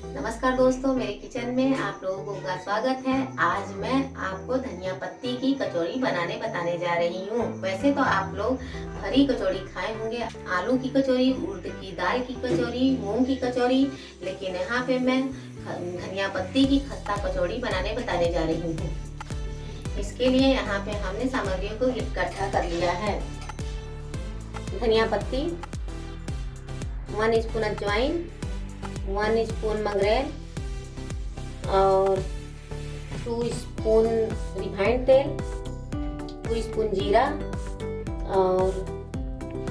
नमस्कार दोस्तों, मेरे किचन में आप लोगों का स्वागत है। आज मैं आपको धनिया पत्ती की कचौड़ी बनाने बताने जा रही हूँ। वैसे तो आप लोग हरी कचौड़ी खाए होंगे, आलू की कचौड़ी, उड़द की दाल की कचौड़ी, मूंग की कचौड़ी, लेकिन यहाँ पे मैं धनिया पत्ती की खस्ता कचौड़ी बनाने बताने जा रही हूँ। इसके लिए यहाँ पे हमने सामग्रियों को इकट्ठा कर लिया है। धनिया पत्ती, 1 स्पून अजवाइन, 1 स्पून मंगरेल और 2 स्पून रिफाइंड तेल, 2 स्पून जीरा और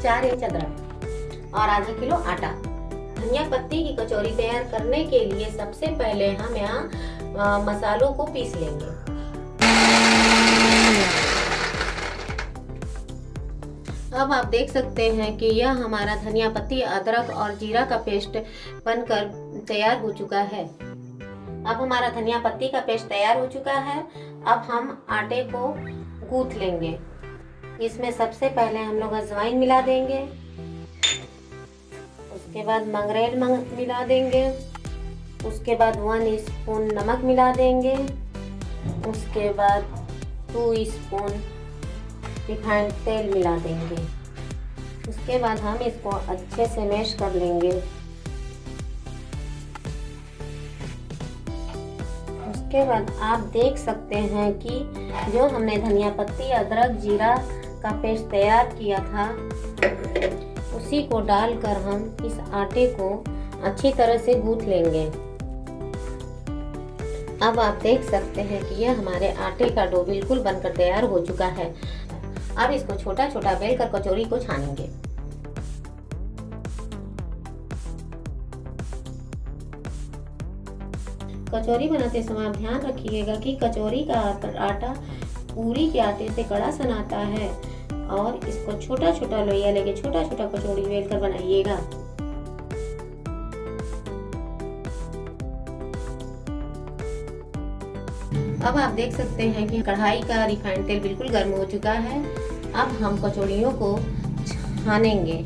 4 इंच अदरक और आधा किलो आटा। धनिया पत्ती की कचौरी तैयार करने के लिए सबसे पहले हम यहाँ मसालों को पीस लेंगे। अब आप देख सकते हैं कि यह हमारा धनिया पत्ती, अदरक और जीरा का पेस्ट बनकर तैयार हो चुका है। अब हमारा धनिया पत्ती का पेस्ट तैयार हो चुका है। अब हम आटे को गूंथ लेंगे। इसमें सबसे पहले हम लोग अजवाइन मिला देंगे, उसके बाद मंगरेल मिला देंगे, उसके बाद 1 स्पून नमक मिला देंगे, उसके बाद 2 स्पून रिफाइंड तेल मिला देंगे। उसके बाद हम इसको अच्छे से मैश कर लेंगे। उसके बाद आप देख सकते हैं कि जो हमने धनिया पत्ती, अदरक, जीरा का पेस्ट तैयार किया था, उसी को डालकर हम इस आटे को अच्छी तरह से गूंथ लेंगे। अब आप देख सकते हैं कि यह हमारे आटे का डो बिल्कुल बनकर तैयार हो चुका है। अब इसको छोटा छोटा बेल कर कचौरी को छानेंगे। कचौरी बनाते समय आप ध्यान रखिएगा कि कचौरी का आटा पूरी के आटे से कड़ा सन आता है और इसको छोटा छोटा लोइया लेके छोटा छोटा कचौरी बेल कर बनाइएगा। अब आप देख सकते हैं कि कढ़ाई का रिफाइंड तेल बिल्कुल गर्म हो चुका है। अब हम कचौड़ियों को छानेंगे।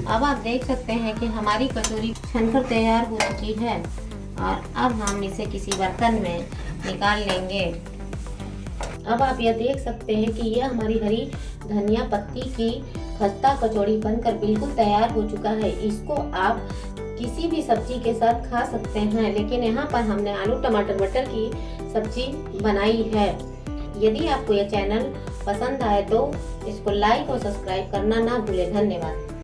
अब आप देख सकते हैं कि हमारी कचौरी छनकर तैयार हो चुकी है और अब हम इसे किसी बर्तन में निकाल लेंगे। अब आप यह देख सकते हैं कि यह हमारी हरी धनिया पत्ती की खस्ता कचौड़ी बनकर बिल्कुल तैयार हो चुका है। इसको आप किसी भी सब्जी के साथ खा सकते हैं, लेकिन यहाँ पर हमने आलू टमाटर मटर की सब्जी बनाई है। यदि आपको यह चैनल पसंद आए तो इसको लाइक और सब्सक्राइब करना ना भूलें। धन्यवाद।